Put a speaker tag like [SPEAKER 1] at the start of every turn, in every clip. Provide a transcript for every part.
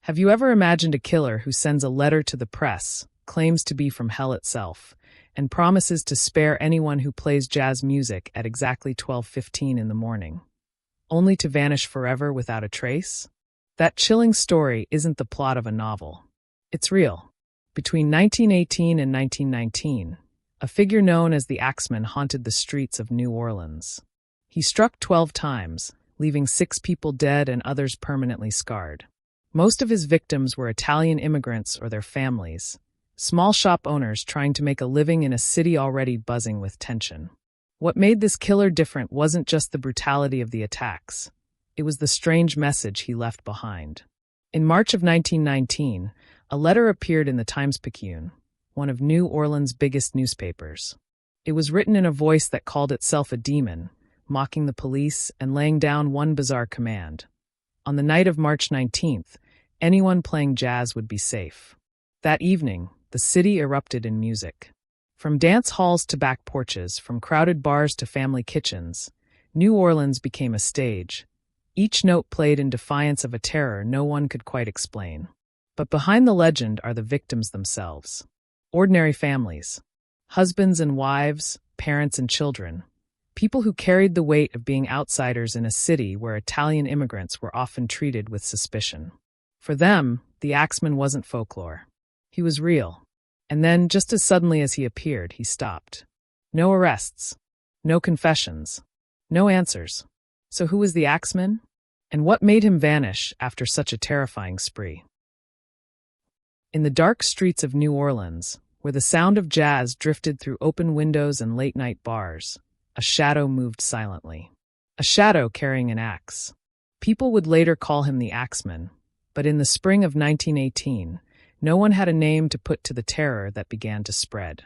[SPEAKER 1] Have you ever imagined a killer who sends a letter to the press, claims to be from hell itself, and promises to spare anyone who plays jazz music at exactly 12:15 in the morning, only to vanish forever without a trace? That chilling story isn't the plot of a novel. It's real. Between 1918 and 1919, a figure known as the Axeman haunted the streets of New Orleans. He struck 12 times, leaving 6 people dead and others permanently scarred. Most of his victims were Italian immigrants or their families, small shop owners trying to make a living in a city already buzzing with tension. What made this killer different wasn't just the brutality of the attacks. It was the strange message he left behind. In March of 1919, a letter appeared in the Times-Picayune, one of New Orleans' biggest newspapers. It was written in a voice that called itself a demon, mocking the police and laying down one bizarre command. On the night of March 19th, anyone playing jazz would be safe. That evening, the city erupted in music. From dance halls to back porches, from crowded bars to family kitchens, New Orleans became a stage. Each note played in defiance of a terror no one could quite explain. But behind the legend are the victims themselves. Ordinary families. Husbands and wives, parents and children. People who carried the weight of being outsiders in a city where Italian immigrants were often treated with suspicion. For them, the Axeman wasn't folklore. He was real. And then, just as suddenly as he appeared, he stopped. No arrests. No confessions. No answers. So who was the Axeman? And what made him vanish after such a terrifying spree? In the dark streets of New Orleans, where the sound of jazz drifted through open windows and late-night bars, a shadow moved silently. A shadow carrying an axe. People would later call him the Axeman, but in the spring of 1918, no one had a name to put to the terror that began to spread.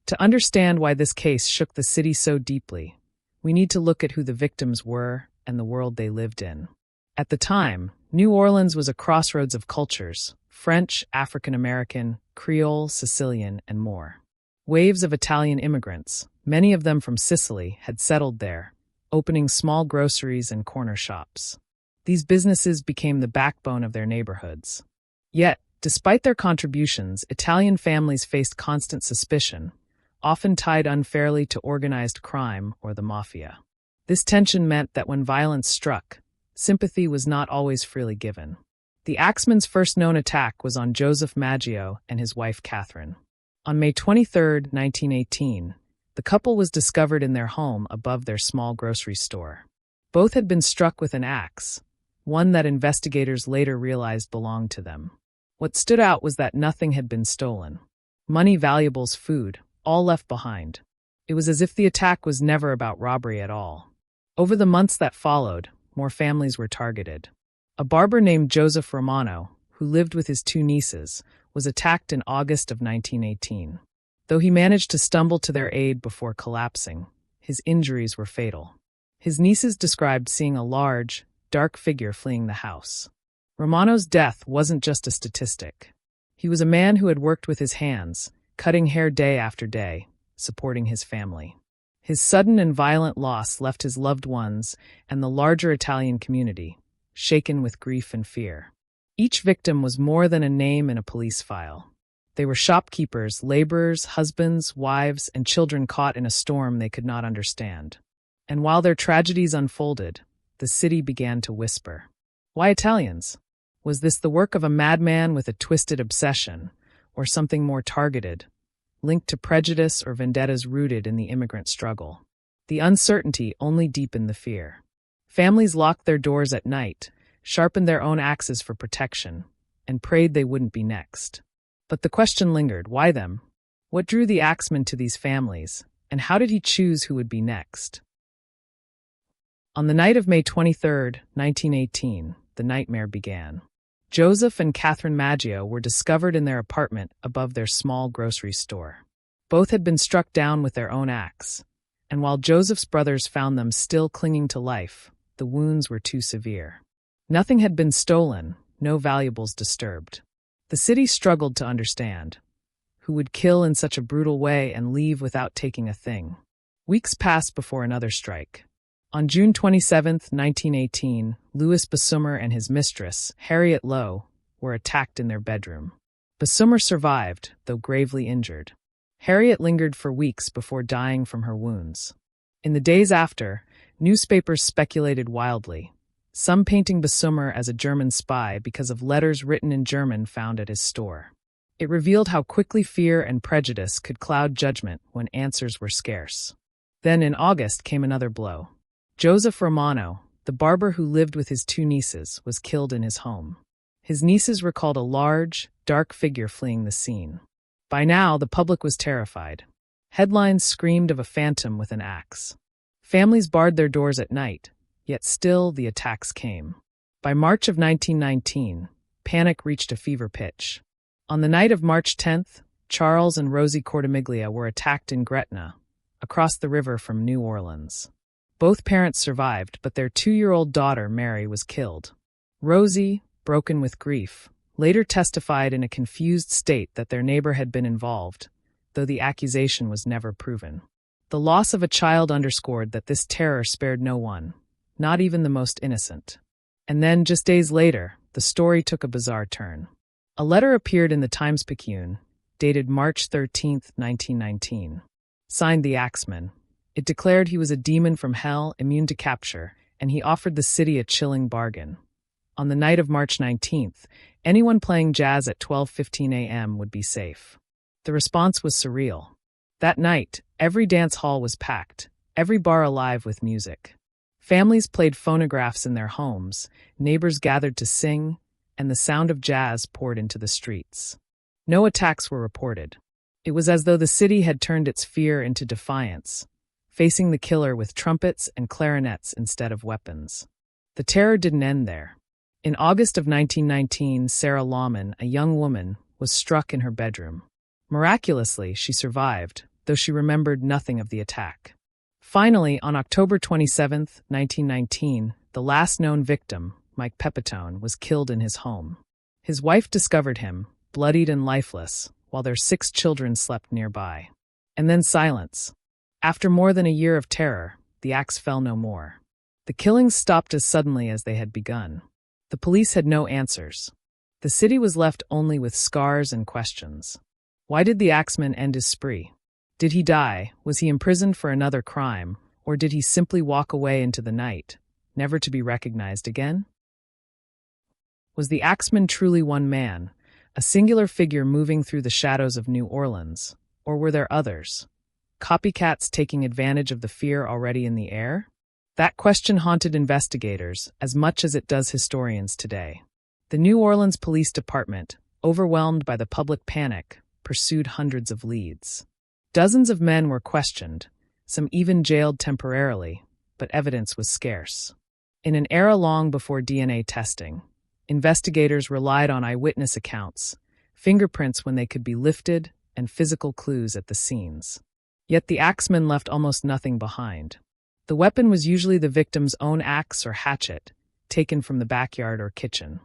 [SPEAKER 1] To understand why this case shook the city so deeply, we need to look at who the victims were and the world they lived in. At the time, New Orleans was a crossroads of cultures: French, African American, Creole, Sicilian, and more. Waves of Italian immigrants, many of them from Sicily, had settled there, opening small groceries and corner shops. These businesses became the backbone of their neighborhoods. Yet, despite their contributions, Italian families faced constant suspicion, often tied unfairly to organized crime or the mafia. This tension meant that when violence struck, sympathy was not always freely given. The Axeman's first known attack was on Joseph Maggio and his wife Catherine. On May 23, 1918, the couple was discovered in their home above their small grocery store. Both had been struck with an axe, one that investigators later realized belonged to them. What stood out was that nothing had been stolen. Money, valuables, food, all left behind. It was as if the attack was never about robbery at all. Over the months that followed, more families were targeted. A barber named Joseph Romano, who lived with his 2 nieces, was attacked in August of 1918. Though he managed to stumble to their aid before collapsing, his injuries were fatal. His nieces described seeing a large, dark figure fleeing the house. Romano's death wasn't just a statistic. He was a man who had worked with his hands, cutting hair day after day, supporting his family. His sudden and violent loss left his loved ones and the larger Italian community shaken with grief and fear. Each victim was more than a name in a police file. They were shopkeepers, laborers, husbands, wives, and children caught in a storm they could not understand. And while their tragedies unfolded, the city began to whisper. Why Italians? Was this the work of a madman with a twisted obsession, or something more targeted, linked to prejudice or vendettas rooted in the immigrant struggle? The uncertainty only deepened the fear. Families locked their doors at night, sharpened their own axes for protection, and prayed they wouldn't be next. But the question lingered: why them? What drew the Axeman to these families, and how did he choose who would be next? On the night of May 23, 1918, the nightmare began. Joseph and Catherine Maggio were discovered in their apartment above their small grocery store. Both had been struck down with their own axe, and while Joseph's brothers found them still clinging to life, the wounds were too severe. Nothing had been stolen, no valuables disturbed. The city struggled to understand. Who would kill in such a brutal way and leave without taking a thing? Weeks passed before another strike. On June 27, 1918, Louis Bessumer and his mistress, Harriet Lowe, were attacked in their bedroom. Besummer survived, though gravely injured. Harriet lingered for weeks before dying from her wounds. In the days after, newspapers speculated wildly, some painting Besummer as a German spy because of letters written in German found at his store. It revealed how quickly fear and prejudice could cloud judgment when answers were scarce. Then in August came another blow. Joseph Romano, the barber who lived with his two nieces, was killed in his home. His nieces recalled a large, dark figure fleeing the scene. By now, the public was terrified. Headlines screamed of a phantom with an axe. Families barred their doors at night, yet still the attacks came. By March of 1919, panic reached a fever pitch. On the night of March 10th, Charles and Rosie Cortimiglia were attacked in Gretna, across the river from New Orleans. Both parents survived, but their 2-year-old daughter, Mary, was killed. Rosie, broken with grief, later testified in a confused state that their neighbor had been involved, though the accusation was never proven. The loss of a child underscored that this terror spared no one, not even the most innocent. And then, just days later, the story took a bizarre turn. A letter appeared in the Times-Picayune, dated March 13, 1919. Signed the Axeman. It declared he was a demon from hell, immune to capture, and he offered the city a chilling bargain. On the night of March 19th, anyone playing jazz at 12:15 a.m. would be safe. The response was surreal. That night, every dance hall was packed, every bar alive with music. Families played phonographs in their homes, neighbors gathered to sing, and the sound of jazz poured into the streets. No attacks were reported. It was as though the city had turned its fear into defiance, facing the killer with trumpets and clarinets instead of weapons. The terror didn't end there. In August of 1919, Sarah Lawman, a young woman, was struck in her bedroom. Miraculously, she survived, though she remembered nothing of the attack. Finally, on October 27, 1919, the last known victim, Mike Pepitone, was killed in his home. His wife discovered him, bloodied and lifeless, while their 6 children slept nearby. And then silence. After more than a year of terror, the axe fell no more. The killings stopped as suddenly as they had begun. The police had no answers. The city was left only with scars and questions. Why did the Axeman end his spree? Did he die? Was he imprisoned for another crime? Or did he simply walk away into the night, never to be recognized again? Was the Axeman truly one man, a singular figure moving through the shadows of New Orleans? Or were there others? Copycats taking advantage of the fear already in the air? That question haunted investigators as much as it does historians today. The New Orleans Police Department, overwhelmed by the public panic, pursued hundreds of leads. Dozens of men were questioned, some even jailed temporarily, but evidence was scarce. In an era long before DNA testing, investigators relied on eyewitness accounts, fingerprints when they could be lifted, and physical clues at the scenes. Yet the Axeman left almost nothing behind. The weapon was usually the victim's own axe or hatchet, taken from the backyard or kitchen.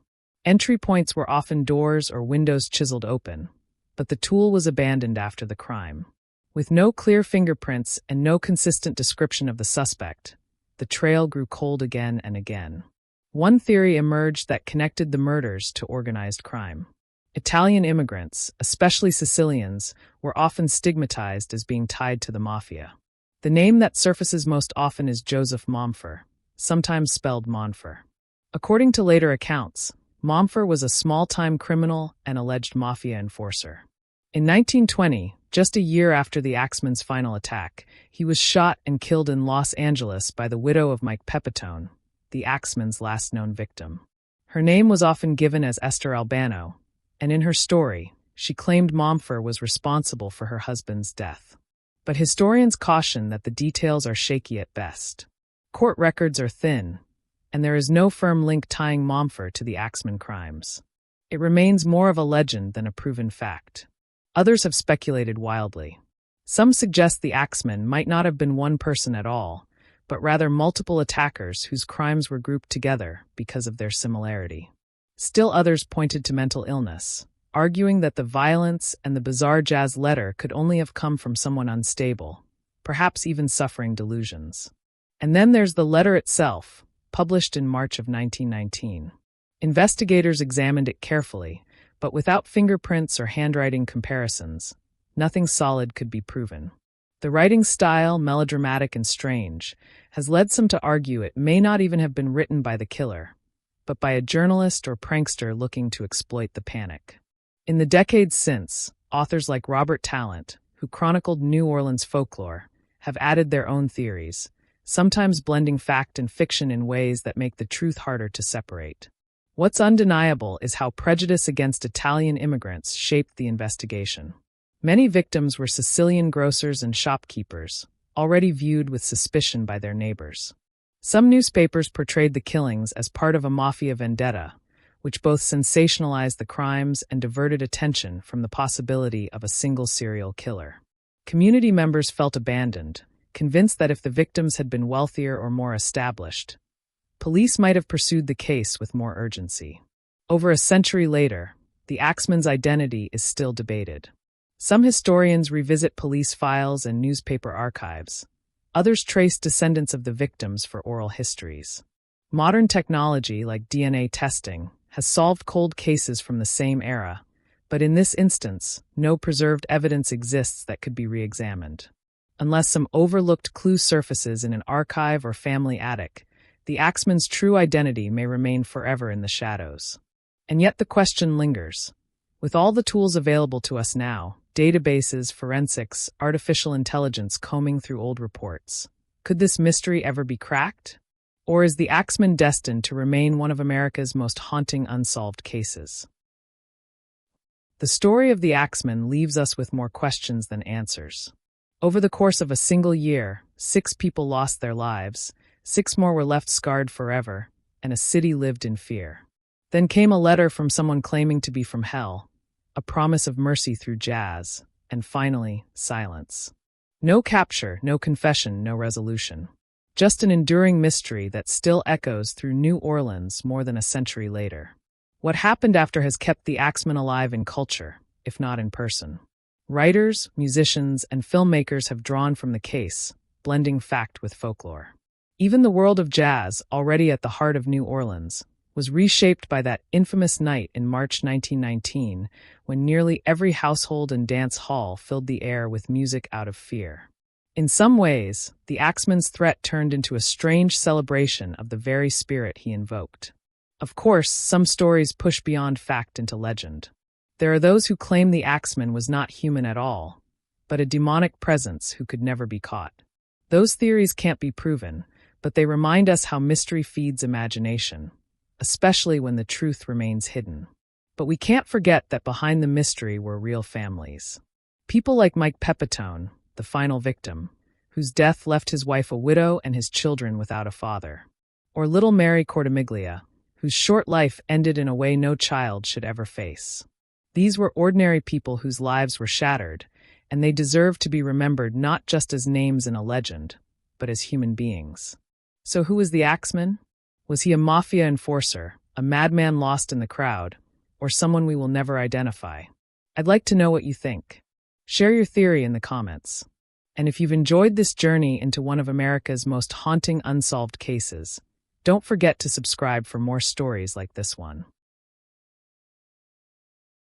[SPEAKER 1] Entry points were often doors or windows chiseled open, but the tool was abandoned after the crime. With no clear fingerprints and no consistent description of the suspect, the trail grew cold again and again. One theory emerged that connected the murders to organized crime. Italian immigrants, especially Sicilians, were often stigmatized as being tied to the mafia. The name that surfaces most often is Joseph Momfer, sometimes spelled Monfer. According to later accounts, Momfer was a small-time criminal and alleged mafia enforcer. In 1920, just a year after the Axeman's final attack, he was shot and killed in Los Angeles by the widow of Mike Pepitone, the Axeman's last known victim. Her name was often given as Esther Albano, and in her story, she claimed Momfer was responsible for her husband's death. But historians caution that the details are shaky at best. Court records are thin, and there is no firm link tying Momfer to the Axeman crimes. It remains more of a legend than a proven fact. Others have speculated wildly. Some suggest the Axeman might not have been one person at all, but rather multiple attackers whose crimes were grouped together because of their similarity. Still others pointed to mental illness, arguing that the violence and the bizarre jazz letter could only have come from someone unstable, perhaps even suffering delusions. And then there's the letter itself, published in March of 1919. Investigators examined it carefully, but without fingerprints or handwriting comparisons, nothing solid could be proven. The writing style, melodramatic and strange, has led some to argue it may not even have been written by the killer, but by a journalist or prankster looking to exploit the panic. In the decades since, authors like Robert Tallant, who chronicled New Orleans folklore, have added their own theories, sometimes blending fact and fiction in ways that make the truth harder to separate. What's undeniable is how prejudice against Italian immigrants shaped the investigation. Many victims were Sicilian grocers and shopkeepers, already viewed with suspicion by their neighbors. Some newspapers portrayed the killings as part of a mafia vendetta, which both sensationalized the crimes and diverted attention from the possibility of a single serial killer. Community members felt abandoned, convinced that if the victims had been wealthier or more established, police might have pursued the case with more urgency. Over a century later, the Axeman's identity is still debated. Some historians revisit police files and newspaper archives. Others trace descendants of the victims for oral histories. Modern technology, like DNA testing, has solved cold cases from the same era, but in this instance, no preserved evidence exists that could be re-examined. Unless some overlooked clue surfaces in an archive or family attic, the Axeman's true identity may remain forever in the shadows. And yet the question lingers. With all the tools available to us now, databases, forensics, artificial intelligence combing through old reports, could this mystery ever be cracked? Or is the Axeman destined to remain one of America's most haunting unsolved cases? The story of the Axeman leaves us with more questions than answers. Over the course of a single year, 6 people lost their lives, 6 more were left scarred forever, and a city lived in fear. Then came a letter from someone claiming to be from hell, a promise of mercy through jazz, and finally, silence. No capture, no confession, no resolution. Just an enduring mystery that still echoes through New Orleans more than a century later. What happened after has kept the Axeman alive in culture, if not in person. Writers, musicians, and filmmakers have drawn from the case, blending fact with folklore. Even the world of jazz, already at the heart of New Orleans, was reshaped by that infamous night in March 1919, when nearly every household and dance hall filled the air with music out of fear. In some ways, the Axeman's threat turned into a strange celebration of the very spirit he invoked. Of course, some stories push beyond fact into legend. There are those who claim the Axeman was not human at all, but a demonic presence who could never be caught. Those theories can't be proven, but they remind us how mystery feeds imagination, especially when the truth remains hidden. But we can't forget that behind the mystery were real families. People like Mike Pepitone, the final victim, whose death left his wife a widow and his children without a father. Or little Mary Cortimiglia, whose short life ended in a way no child should ever face. These were ordinary people whose lives were shattered, and they deserve to be remembered not just as names in a legend, but as human beings. So who was the Axeman? Was he a mafia enforcer, a madman lost in the crowd, or someone we will never identify? I'd like to know what you think. Share your theory in the comments. And if you've enjoyed this journey into one of America's most haunting unsolved cases, don't forget to subscribe for more stories like this one.